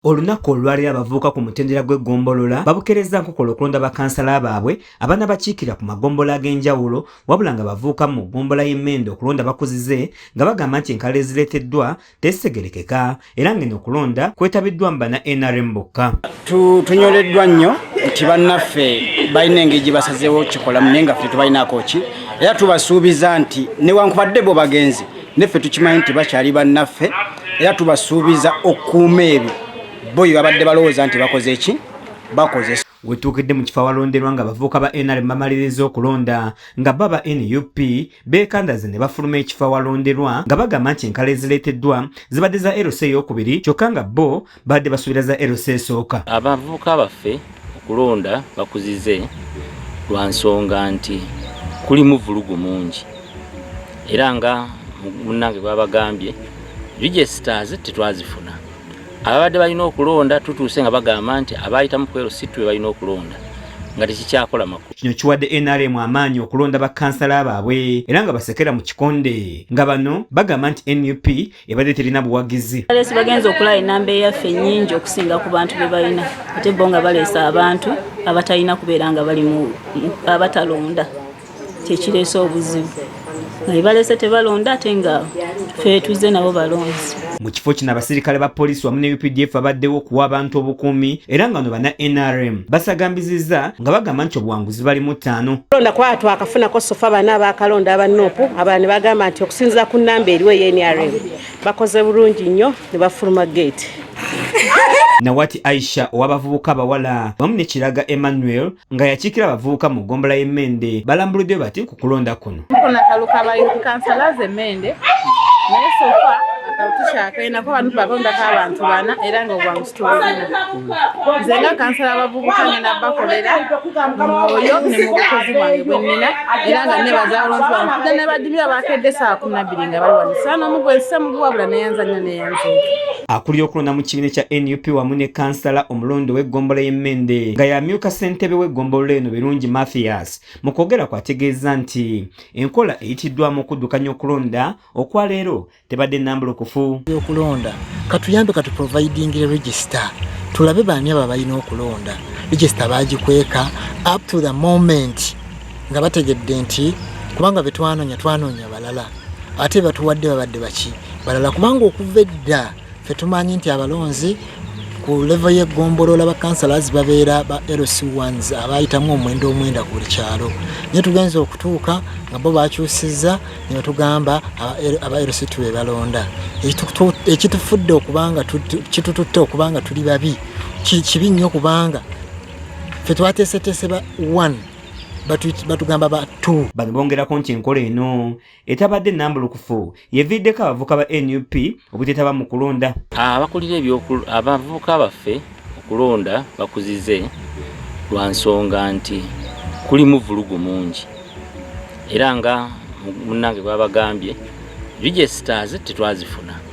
Olunaku olwali abavubuka ku mutendera gw'eggombolola babukereza nkokola okulonda bakansala baabwe abanaabakiikira ku magombola ag'enjawulo wabula nga bavubuka mu gombola y'Emmende okulonda bakuzize nga bagamba nti enkaala ezireeteddwa tezitegerekeka era ng'eno okulonda kwetabiddwa mu bana NRM bokka. Tunyoleddwa nnyo nti bannaffe balina engeri gye basazeewo kikolamu naye nga ffe tubalinaako ki era tubasuubiza nti newankubadde bo bagenzi neffe tukimanyi nti bakyali bannaffe era tubasuubiza okukuuma ebyo boyo babadde balowooza nti bakoze ki bakoze. Wetuukidde mu kifo awalonderwa nga abavubuka ba NRM bamaliriza okulonda nga baba NUP beekandaze ne bafuluma ekifo awalonderwa nga bagamba nti enkaala ezireeteddwa zibadde za LC eyokubiri kyokka nga bo badde basuubira za LC esooka. Abavubuka baffe okulonda bakuzize lwa nsonga nti kulimu vulugu mungi era nga munnange babagambye registers tetwazifuna. Abadde balina okulonda tutuuse nga bagamba nti abayitamu ku LC balina okulonda nga tekikyakola makulu. Kino kiwadde NRM amaanyi okulonda bakansala baabwe era nga basekera mu kikonde nga bano bagamba nti NUP ebadde terina buwagizi. Baleesi bagenza okulaba enamba eyaffe nnyingi okusinga ku bantu be balina ate bo nga baleesa abantu abatalina kubeera nga bali mu abatalonda kyekireese obuzibu nga baleese tebalonda ate nga ffe tuzze nabo balonzi. Mu kifo kino abasirikale ba poliisi wamu ne UPDF babaddewo okuwa abantu obukuumi era nga no bana NRM basagambizizza nga bagamba nti obuwanguzi balimu 5. Kulonda kwatu akafunako sofa bana abakalonda abanoopu abani bagamba nti okusinziza ku nnamba eriwo NRM bakoze bulungi nnyo ne bafuluma gate. Nawati Aisha owabavubuka abawala wamu ne Kiraga Emmanuel nga yakiikira abavubuka mu gombola y'Emmende balambuludde bati ku kulonda kuno. Nakaluka kansala z'Emmende naye sofa tukyagenda ko bantu balondako abantu bana era nga obuwanguzi tubulina. Nze nga kansala abavubuka ngenda bakolera mwoyo ne mu bukozi bwange bwe nnina era nga nebaza abalonzi bange kujja ne badimira bakedde saa 12 nga bali wano saa n'omu gwe nssa muguwabula neyanza nnyo neyanza. Akulira okulonda mu kibiina kya NUP wamu ne kansala omulondo w'eggombolola y'Emmende nga yamyuka ssentebe w'eggombolola eno Birungi Mathias mu kwogera kwategeeza nti enkola eyitiddwamu okuddukanya okulonda okwaleero tebadde nnambulukufu. Okulonda katuyambe katuproviding register tulabe baani abo balina okulonda register bagikweka up to the moment nga bategedde nti kubanga betwanoonya balala ate batuwadde babadde baki balala kubanga okuva edda ffe tumanyi nti abalonzi ku level y'eggombolola bakansalazi babeera ba LC1s abayitamu omwenda ku buli kyalo naye tugenza okutuuka nga bo bakyusizza ne batugamba aba LC2 be balonda ekitufudde okubanga kitututte okubanga tuli babi kibi nnyo kubanga ffe twateeseteese ba 1 batugamba ba 2. Bano bongerako nti enkola eno etabadde nnambulukufu yeviiddeko abavubuka ba NUP obuteetaba mu kulonda. Abakulira abavubuka baffe okulonda bakuzize lwa nsonga nti kulimu vulugu mungi era nga munnange babagambye registers tetwazifuna.